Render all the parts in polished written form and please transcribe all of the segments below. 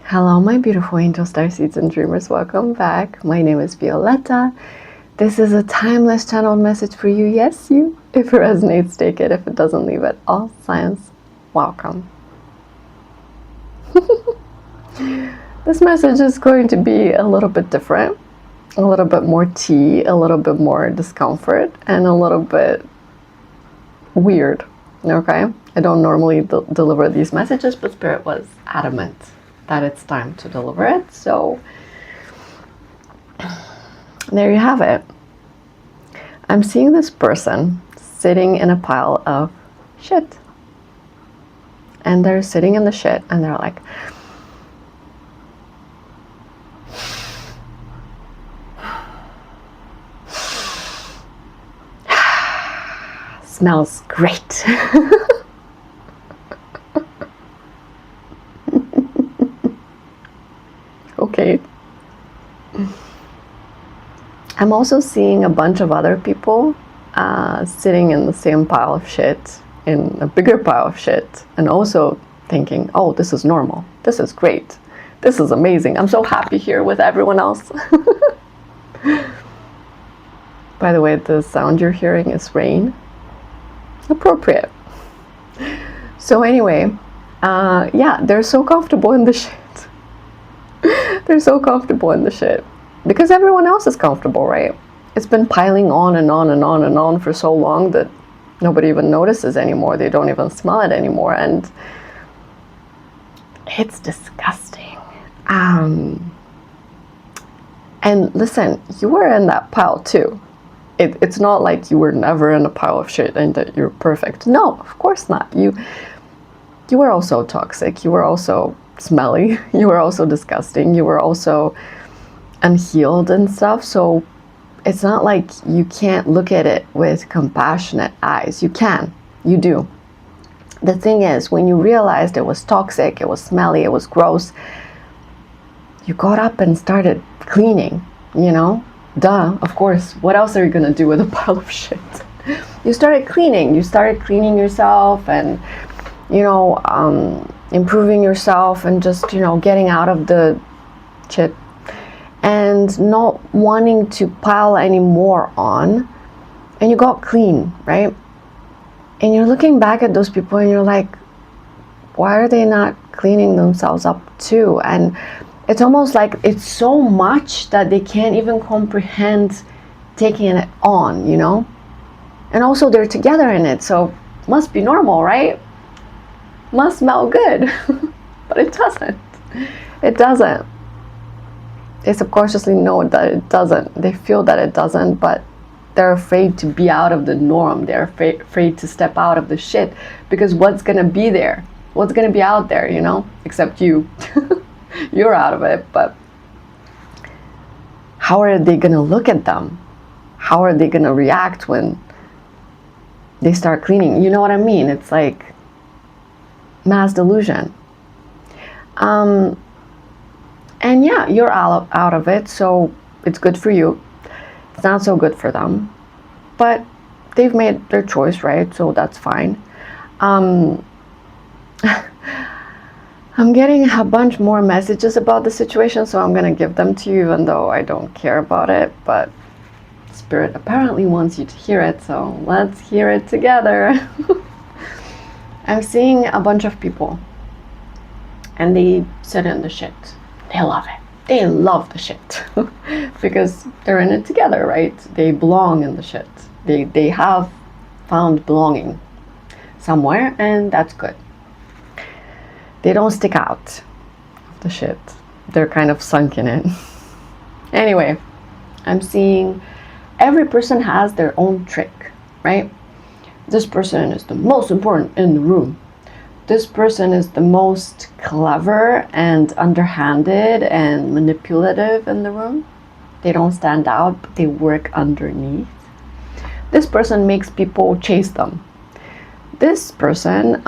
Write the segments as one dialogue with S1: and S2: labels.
S1: Hello, my beautiful angel, starseeds, and dreamers. Welcome back. My name is Violeta. This is a timeless channeled message for you. Yes, you. If it resonates, take it. If it doesn't, leave it. All signs, welcome. This message is going to be a little bit different, a little bit more tea, a little bit more discomfort, and a little bit weird. Okay? I don't normally deliver these messages, but Spirit was adamant that it's time to deliver it. So there you have it. I'm seeing this person sitting in a pile of shit. And they're sitting in the shit and they're like, smells great. Okay. I'm also seeing a bunch of other people sitting in the same pile of shit, in a bigger pile of shit, and also thinking, oh, this is normal. This is great. This is amazing. I'm so happy here with everyone else. By the way, the sound you're hearing is rain. Appropriate. So anyway, yeah, they're so comfortable in the shit. They're so comfortable in the shit because everyone else is comfortable, right? It's been piling on and on and on and on for so long that nobody even notices anymore. They don't even smell it anymore, and it's disgusting. And listen, you were in that pile too. It's not like you were never in a pile of shit and that you're perfect. No, of course not. You were also toxic. You were also smelly. You were also disgusting. You were also unhealed and stuff. So it's not like you can't look at it with compassionate eyes. You can. You do. The thing is, when you realized it was toxic, it was smelly, it was gross, you got up and started cleaning, you know? Duh, of course. What else are you gonna do with a pile of shit? You started cleaning. You started cleaning yourself and, you know, improving yourself and just, you know, getting out of the shit and not wanting to pile any more on. And you got clean, right? And you're looking back at those people and you're like, why are they not cleaning themselves up too? And it's almost like it's so much that they can't even comprehend taking it on, you know? And also they're together in it, so must be normal, right? Must smell good. But it doesn't. It doesn't. They subconsciously know that it doesn't. They feel that it doesn't, but they're afraid to be out of the norm. They're afraid to step out of the shit because what's gonna be there? What's gonna be out there, you know? Except you. You're out of it, but how are they gonna look at them? How are they gonna react when they start cleaning? You know what I mean? It's like mass delusion. And yeah, you're out of it, so it's good for you. It's not so good for them, but they've made their choice, right? So that's fine. I'm getting a bunch more messages about the situation, so I'm gonna give them to you even though I don't care about it, but Spirit apparently wants you to hear it, so let's hear it together. I'm seeing a bunch of people and they sit in the shit. They love it. They love the shit because they're in it together, right? They belong in the shit. They have found belonging somewhere, and that's good. They don't stick out of the shit. They're kind of sunk in it. Anyway, I'm seeing every person has their own trick, right? This person is the most important in the room. This person is the most clever and underhanded and manipulative in the room. They don't stand out, but they work underneath. This person makes people chase them. This person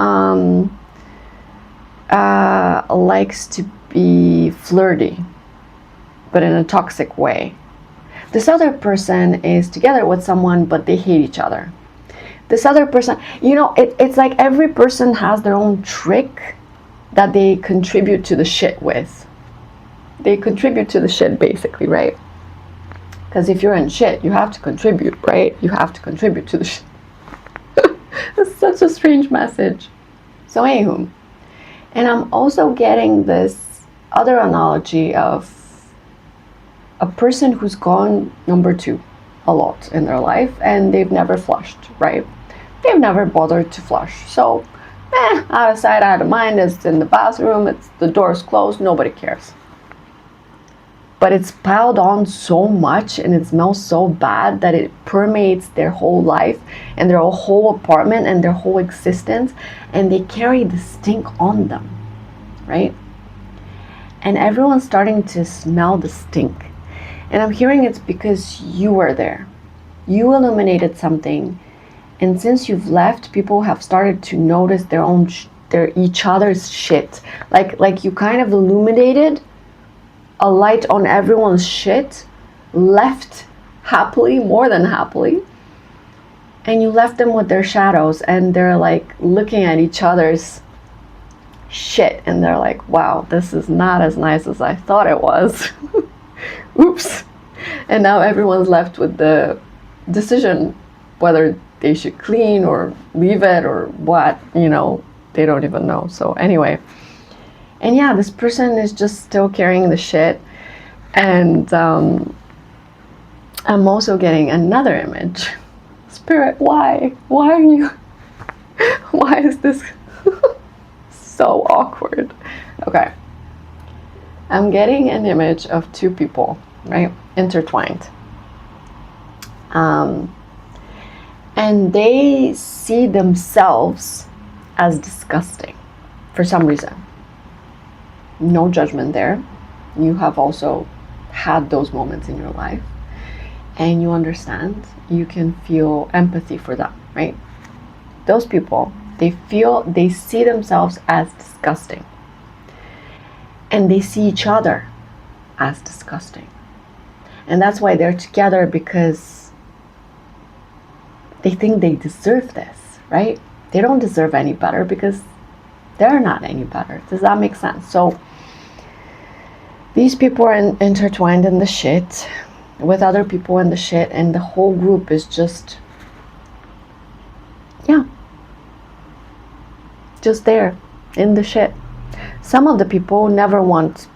S1: likes to be flirty, but in a toxic way. This other person is together with someone, but they hate each other. This other person, you know, it's like every person has their own trick that they contribute to the shit with. they contribute to the shit basically, right? Because if you're in shit, you have to contribute, right? You have to contribute to the shit. That's such a strange message. So anywho, and I'm also getting this other analogy of a person who's gone number 2 a lot in their life and they've never flushed, right? They've never bothered to flush. So, out of sight, out of mind. It's in the bathroom, the door's closed, nobody cares. But it's piled on so much and it smells so bad that it permeates their whole life and their whole apartment and their whole existence, and they carry the stink on them, right? And everyone's starting to smell the stink. And I'm hearing it's because you were there. You illuminated something, and since you've left, people have started to notice each other's shit. Like you kind of illuminated a light on everyone's shit, left happily, more than happily, and you left them with their shadows, and they're like looking at each other's shit, and they're like, wow, this is not as nice as I thought it was. Oops. And now everyone's left with the decision whether they should clean or leave it or what, they don't even know. So anyway, and yeah, this person is just still carrying the shit. And I'm also getting another image. Spirit, why? Why are you? Why is this so awkward? Okay. I'm getting an image of 2 people, right? Intertwined. And they see themselves as disgusting for some reason. No judgment there. You have also had those moments in your life, and you understand. You can feel empathy for them, right? Those people, they see themselves as disgusting, and they see each other as disgusting, and that's why they're together, because they think they deserve this, right? They don't deserve any better because they're not any better. Does that make sense? So these people are intertwined in the shit with other people in the shit, and the whole group is just there in the shit. Some of the people never want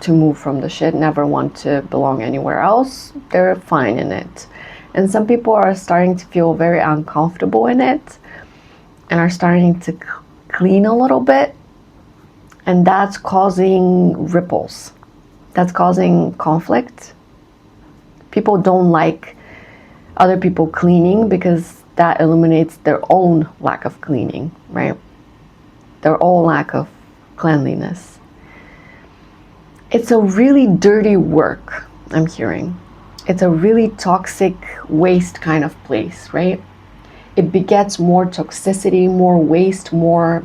S1: to move from the shit, never want to belong anywhere else. They're fine in it. And some people are starting to feel very uncomfortable in it and are starting to clean a little bit. And that's causing ripples. That's causing conflict. People don't like other people cleaning because that illuminates their own lack of cleaning, right? Their own lack of cleanliness. It's a really dirty work, I'm hearing. It's a really toxic waste kind of place, right? It begets more toxicity, more waste, more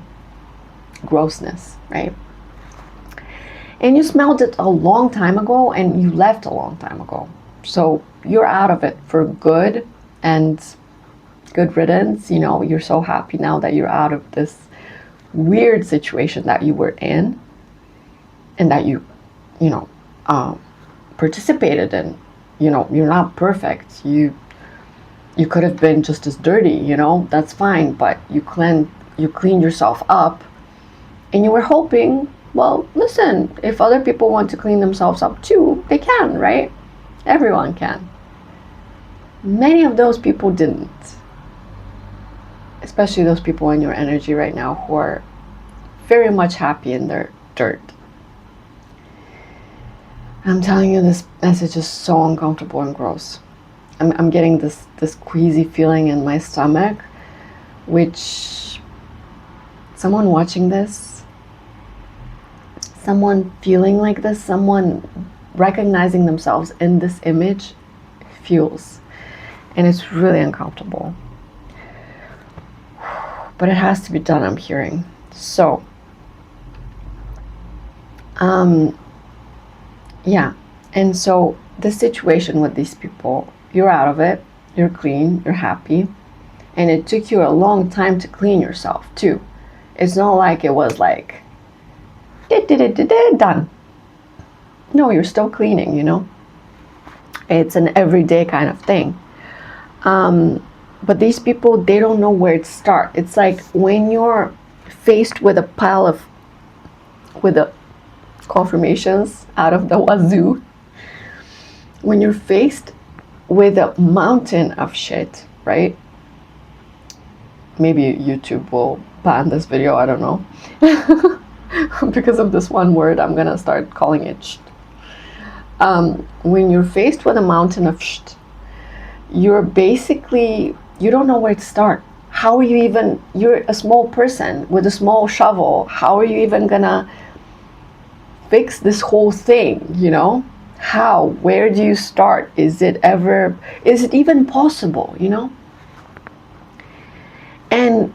S1: grossness, right? And you smelled it a long time ago and you left a long time ago. So you're out of it for good, and good riddance. You're so happy now that you're out of this weird situation that you were in and that you participated in. You're not perfect. You could have been just as dirty, that's fine, but you cleaned yourself up, and you were hoping, well, listen, if other people want to clean themselves up too, they can, right? Everyone can. Many of those people didn't. Especially those people in your energy right now who are very much happy in their dirt. I'm telling you, this message is so uncomfortable and gross. I'm getting this queasy feeling in my stomach, which someone watching this, someone feeling like this, someone recognizing themselves in this image feels. And it's really uncomfortable. But it has to be done, I'm hearing. So, yeah. And so this situation with these people, you're out of it, you're clean, you're happy. And it took you a long time to clean yourself too. It's not like it was like, done. No, you're still cleaning, you know. It's an everyday kind of thing. But these people, they don't know where to start. It's like when you're faced with a pile of, with the confirmations out of the wazoo, when you're faced with a mountain of shit, right? Maybe YouTube will ban this video, I don't know. Because of this one word, I'm gonna start calling it shit. When you're faced with a mountain of shit, you're basically, you don't know where to start. How are you even, you're a small person with a small shovel, how are you even gonna fix this whole thing, you know? How? Where do you start? Is it even possible, you know? And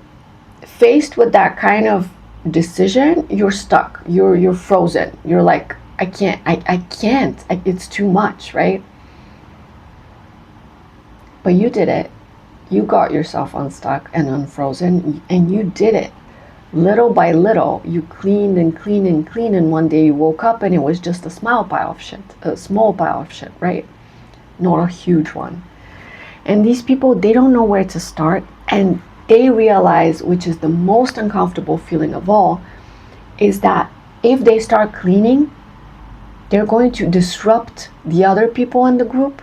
S1: faced with that kind of decision, you're stuck, you're frozen. You're like, I can't, it's too much, right? But you did it. You got yourself unstuck and unfrozen, and you did it. Little by little, you cleaned and cleaned and cleaned, and one day you woke up and it was just a small pile of shit, right? Not a huge one. And these people, they don't know where to start, and they realize, which is the most uncomfortable feeling of all, is that if they start cleaning, they're going to disrupt the other people in the group,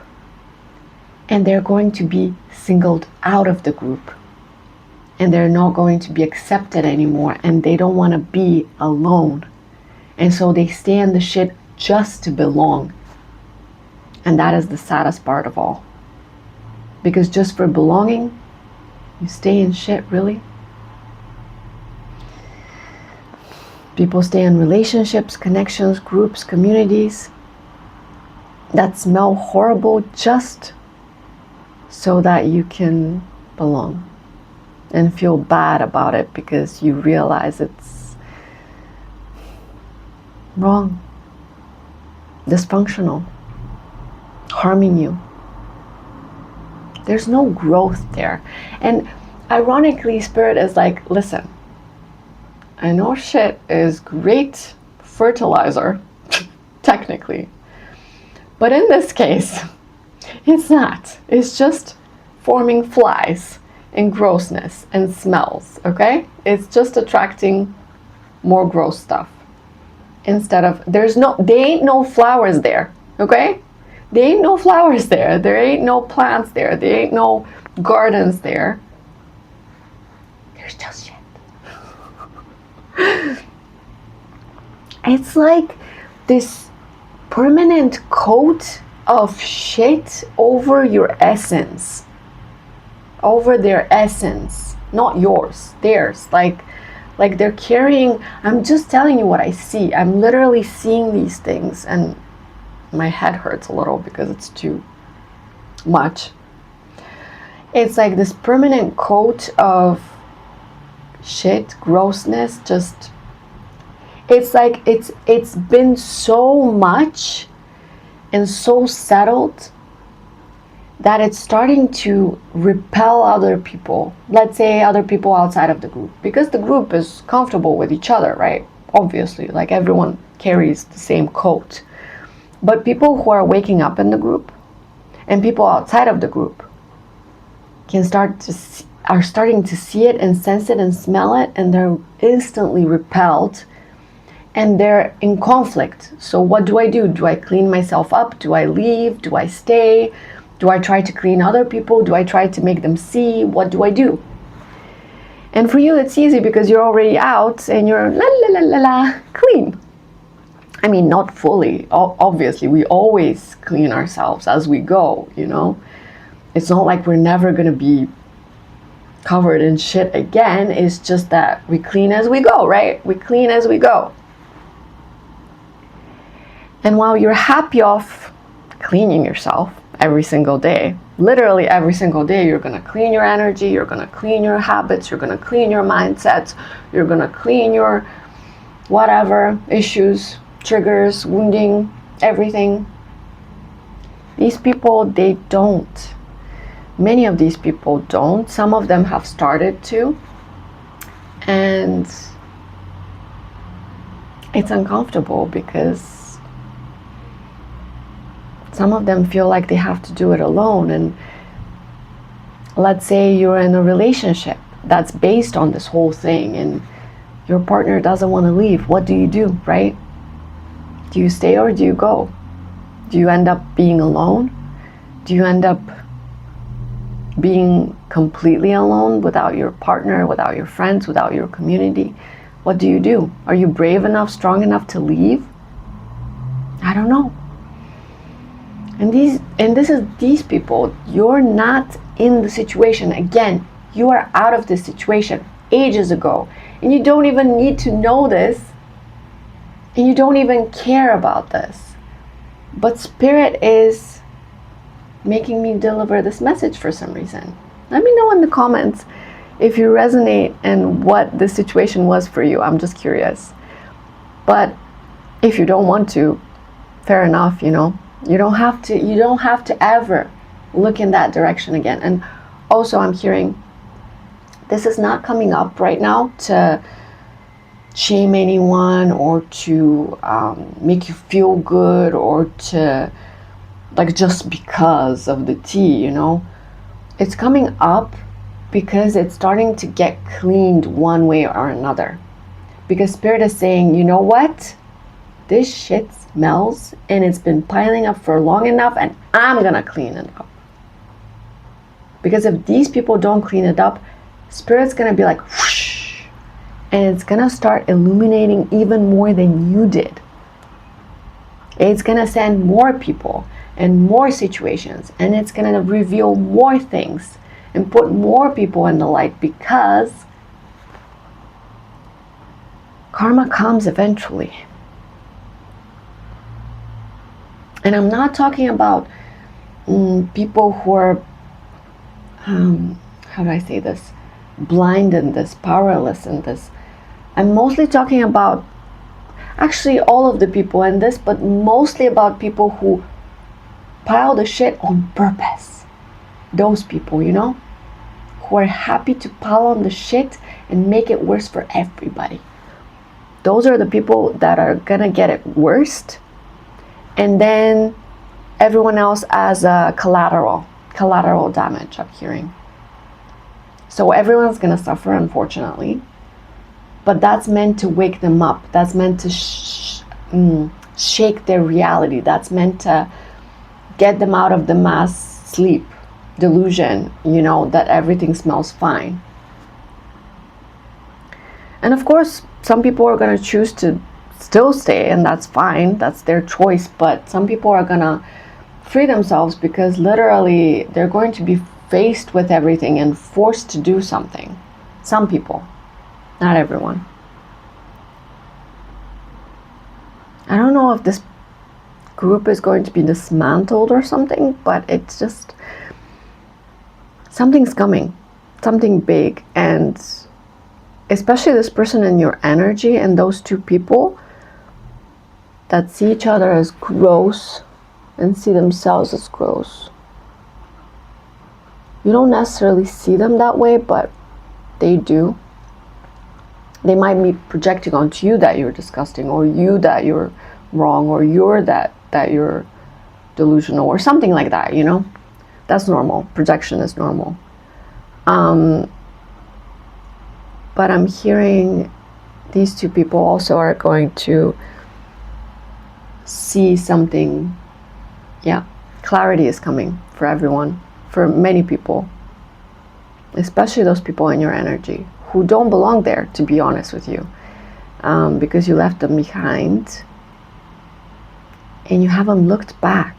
S1: and they're going to be singled out of the group, and they're not going to be accepted anymore, and they don't want to be alone, and so they stay in the shit just to belong. And that is the saddest part of all, because just for belonging, you stay in shit, really? People stay in relationships, connections, groups, communities that smell horrible just so that you can belong and feel bad about it because you realize it's wrong, dysfunctional, harming you. There's no growth there. And ironically, Spirit is like, listen, I know shit is great fertilizer, technically, but in this case, it's not. It's just forming flies and grossness and smells, okay? It's just attracting more gross stuff. Instead of, there ain't no flowers there, okay? There ain't no flowers there. There ain't no plants there. There ain't no gardens there. There's just shit. It's like this permanent coat of shit over your essence, over their essence, not yours, theirs. Like they're carrying, I'm just telling you what I see. I'm literally seeing these things, and my head hurts a little because it's too much. It's like this permanent coat of shit, grossness, just, it's like it's been so much and so settled that it's starting to repel other people. Let's say other people outside of the group, because the group is comfortable with each other, right? Obviously, like everyone carries the same coat. But people who are waking up in the group and people outside of the group are starting to see it and sense it and smell it, and they're instantly repelled and they're in conflict. So what do I do? Do I clean myself up? Do I leave? Do I stay? Do I try to clean other people? Do I try to make them see? What do I do? And for you, it's easy because you're already out and you're la la la la la clean. I mean, not fully. Obviously, we always clean ourselves as we go, you know? It's not like we're never going to be covered in shit again. It's just that we clean as we go, right? We clean as we go. And while you're happy off cleaning yourself every single day, literally every single day, you're going to clean your energy, you're going to clean your habits, you're going to clean your mindsets, you're going to clean your whatever issues, triggers, wounding, everything. These people, they don't. Many of these people don't. Some of them have started to. And it's uncomfortable because Some of them feel like they have to do it alone. And let's say you're in a relationship that's based on this whole thing and your partner doesn't want to leave. What do, right? Do you stay or do you go? Do you end up being alone? Do you end up being completely alone without your partner, without your friends, without your community? What do? Are you brave enough, strong enough to leave? I don't know. And this is these people. You're not in the situation. Again, you are out of this situation ages ago. And you don't even need to know this. And you don't even care about this. But Spirit is making me deliver this message for some reason. Let me know in the comments if you resonate and what the situation was for you. I'm just curious. But if you don't want to, fair enough, you know. You don't have to ever look in that direction again. And also I'm hearing this is not coming up right now to shame anyone or to make you feel good or to like just because of the tea, you know. It's coming up because it's starting to get cleaned one way or another. Because Spirit is saying, you know what? This shit smells and it's been piling up for long enough and I'm gonna clean it up. Because if these people don't clean it up, Spirit's gonna be like whoosh, and it's gonna start illuminating even more than you did. It's gonna send more people and more situations, and it's gonna reveal more things and put more people in the light, because karma comes eventually. And I'm not talking about people who are, how do I say this, blind in this, powerless in this. I'm mostly talking about actually all of the people in this, but mostly about people who pile the shit on purpose. Those people, you know, who are happy to pile on the shit and make it worse for everybody. Those are the people that are gonna get it worst, and then everyone else as a collateral damage, I'm hearing. So everyone's gonna suffer, unfortunately, but that's meant to wake them up. That's meant to shake their reality. That's meant to get them out of the mass sleep delusion, you know, that everything smells fine. And of course, some people are gonna choose to still stay, and that's fine, that's their choice. But some people are gonna free themselves because literally they're going to be faced with everything and forced to do something. Some people, not everyone. I don't know if this group is going to be dismantled or something, but it's just something's coming, something big. And especially this person in your energy and those two people that see each other as gross and see themselves as gross. You don't necessarily see them that way, but they do. They might be projecting onto you that you're disgusting, or you that you're wrong, or you're that you're delusional, or something like that, you know? That's normal. Projection is normal. But I'm hearing these two people also are going to see something. Yeah, clarity is coming for everyone, for many people, especially those people in your energy who don't belong there, to be honest with you, because you left them behind and you haven't looked back.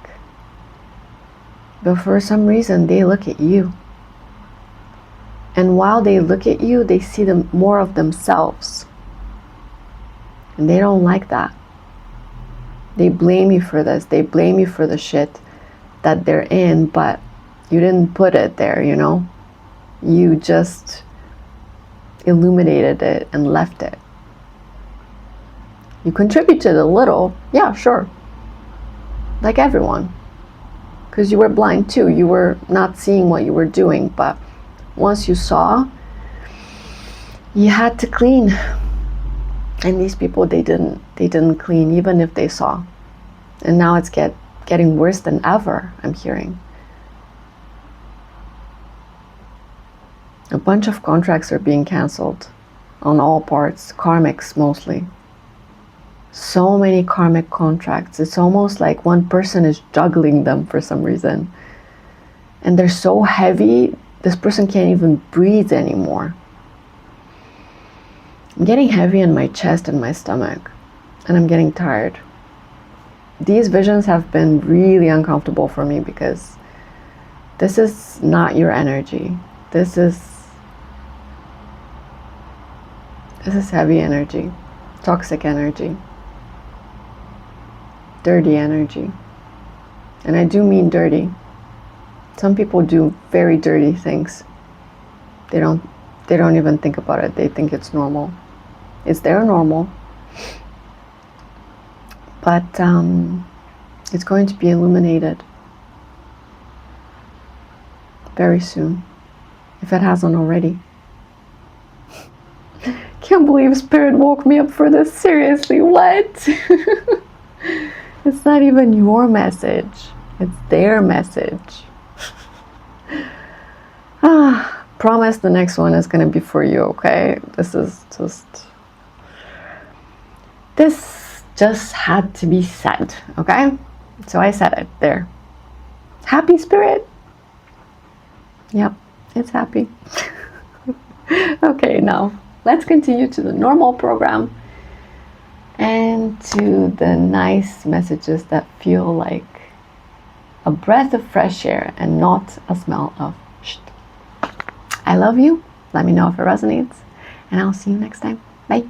S1: But for some reason, they look at you. And while they look at you, they see more of themselves. And they don't like that. They blame you for this. They blame you for the shit that they're in, but you didn't put it there, you know? You just illuminated it and left it. You contributed a little, yeah, sure. Like everyone. Because you were blind too. You were not seeing what you were doing, but once you saw, you had to clean. And these people, they didn't clean, even if they saw. And now it's getting worse than ever, I'm hearing. A bunch of contracts are being canceled on all parts, karmics mostly. So many karmic contracts. It's almost like one person is juggling them for some reason. And they're so heavy, this person can't even breathe anymore. I'm getting heavy in my chest and my stomach, and I'm getting tired. These visions have been really uncomfortable for me because this is not your energy. This is heavy energy, toxic energy, dirty energy. And I do mean dirty. Some people do very dirty things. They don't even think about it. They think it's normal. It's their normal. But it's going to be illuminated very soon, if it hasn't already. Can't believe Spirit woke me up for this. Seriously, what? It's not even your message. It's their message. Promise the next one is going to be for you, okay? This just had to be said, okay? So I said it there. Happy, Spirit? Yep, it's happy. Okay, now let's continue to the normal program and to the nice messages that feel like a breath of fresh air and not a smell of shit. I love you. Let me know if it resonates, and I'll see you next time. Bye.